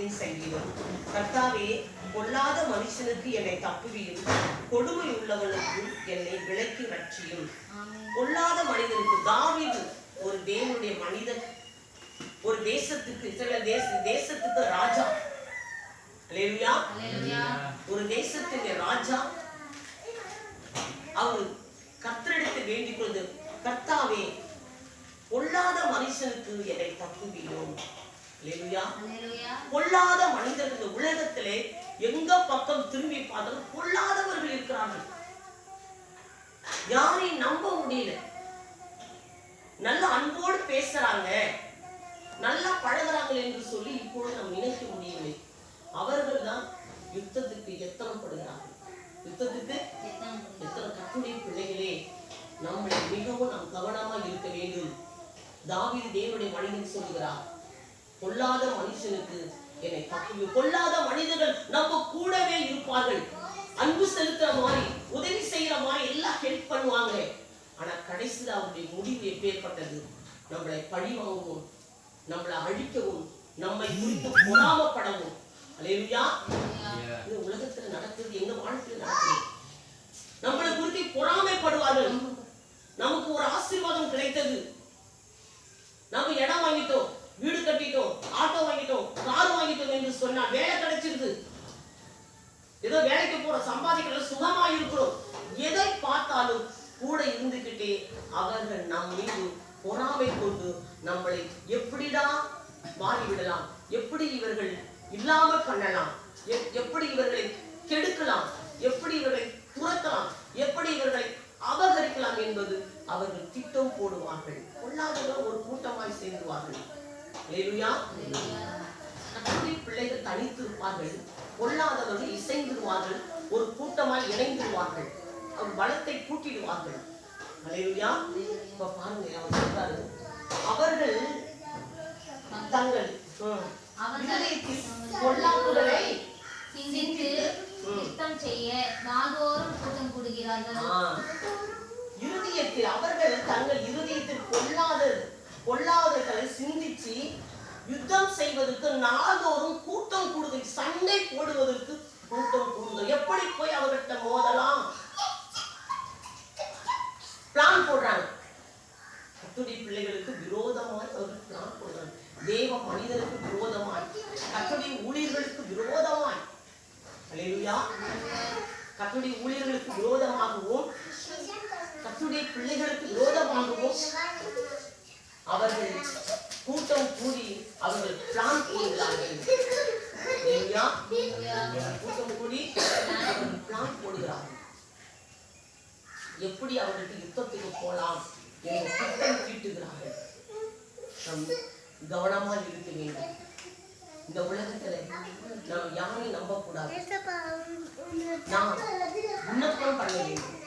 தாவீதின் சங்கீதம். கர்த்தாவே, பொல்லாத மனுஷனுக்கு என்னை தப்புவியும், கொடுமை உள்ளவனுக்கு என்னை விலக்கி ரட்சியும். பொல்லாத மனிதனுக்கு தாவீது ஒரு தேவனுடைய மனிதன், ஒரு தேசத்துக்கு தேசத்துக்கு ராஜா. அல்லேலூயா. ஒரு தேசத்தின் ராஜா. அவர் கர்த்தரிடத்தில் வேண்டிக் கொள்வது, கர்த்தாவே, பொல்லாத மனுஷனுக்கு என்னை தப்புவியும். அல்லேலூயா. பொல்லாத மனிதர்கள் இந்த உலகத்திலே எங்க பக்கம் திரும்பி பார்த்தாலும் பொல்லாதவர்கள் இருக்கிறார்கள். யாரையும் நம்ப முடியல. நல்ல அன்போடு பேசுறாங்க, நல்லா பழகுறாங்க என்று சொல்லி இப்பொழுது நாம் நினைக்க முடியவில்லை. அவர்கள் தான் யுத்தத்துக்கு எத்தனைப்படுகிறார்கள். யுத்தத்துக்கு எத்தனை கர்த்தருடைய பிள்ளைகளே, நம்மளை மிகவும் நாம் கவனமா இருக்க வேண்டும். தாவீது தேவனுடைய மனிதன் சொல்கிறார், பொல்லாத மனுஷனுக்கு என்னை தப்புவி. பொல்லாத மனிதர்கள் நம்ம கூடவே இருப்பார்கள். அன்பு செலுத்துற மாதிரி, உதவி செய்யற மாதிரி எல்லாம் ஹெல்ப் பண்ணுவாங்க. ஆனா கடைசியில் அவருடைய முடிவு எப்பேற்பட்டது? நம்மளை பழி வாங்கவும், நம்மளை அழிக்கவும், நம்மை குறித்து பொறாமப்படவும். அல்லேலூயா. இந்த உலகத்துல நடக்குது, எங்க வாழ்க்கையில் நடக்குது. நம்மளை குறித்து பொறாமைப்படுவார்கள். நமக்கு ஒரு ஆசீர்வாதம் கிடைத்தது, நம்ம இடம் வாங்கிட்டோம், வீடு கட்டிட்டோம், ஆட்டோ வாங்கிட்டோம், கார் வாங்கிட்டோம் என்று சொன்னா, வேலை கிடைச்சிருது, ஏதோ வேலைக்கு போற சம்பாதிக்கிற சுகமா இருக்கிறோம், எதை பார்த்தாலும் கூட இருந்துகிட்டே அவர்கள் நம் மீது பொறாமை கொண்டு நம்மளை எப்படிடா மாறிவிடலாம், எப்படி இவர்கள் இல்லாமல் பண்ணலாம், எப்படி இவர்களை கெடுக்கலாம், எப்படி இவர்களை துரத்தலாம், எப்படி இவர்களை அபகரிக்கலாம் என்பது அவர்கள் திட்டம் போடுவார்கள். பொல்லாதவர்கள் ஒரு கூட்டமாய் சேர்ந்துவார்கள். அல்லேலூயா. கர்த்தருடைய பிள்ளைகள் தனித்திருப்பார்கள், பொல்லாதவர்கள் இசைந்துடுவார்கள், ஒரு கூட்டமாய் இணைந்துடுவார்கள், அவர் பலத்தை கூட்டிடுவார்கள். அல்லேலூயா. இப்ப பாருங்க, அவர் சொல்றாரு, அவர்கள் தங்கள் பொல்லாப்புகளை சிந்தித்து யுத்தம் செய்ய நாள்தோறும் கூட்டம் கூடுகிறார்கள். இருதயத்தில் அவர்கள் தங்கள் இருதயத்தில் பொல்லாதவர்களை சிந்திச்சு யுத்தம் செய்வதற்கு நாள்தோறும் கூட்டம் கூடுதல், சண்டை போடுவதற்கு கூட்டம் கூடுதல். எப்படி போய் அவர்கிட்ட மோதலாம் பிளான் போடுறாங்க. கர்த்தருடைய பிள்ளைகளுக்கு விரோதமாய் அவர்கள் பிளான் போடுறாங்க. தேவ மனிதனுக்கு விரோதமாய், கர்த்தருடைய ஊழியர்களுக்கு விரோதமாய். அல்லேலூயா. கர்த்தருடைய ஊழியர்களுக்கு விரோதமாகவும், கர்த்தருடைய பிள்ளைகளுக்கு விரோதமாகவும் அவர்கள் கூட்டம் கூடி அவர்கள் பிளான் போடுகிறார்கள். அல்லேலூயா. கூட்டம் கூடி அவர்கள் பிளான் போடுகிறார்கள். எப்படி அவர்களுக்கு யுத்தத்துக்கு போலாம் என்று திட்டம் தீட்டுகிறார்கள். நாம் கவனமா இருக்க வேண்டும். இந்த உலகத்துல நாம் யாரையும் நம்ப கூடாது. நாம் விண்ணப்பம் பண்ண வேண்டும்.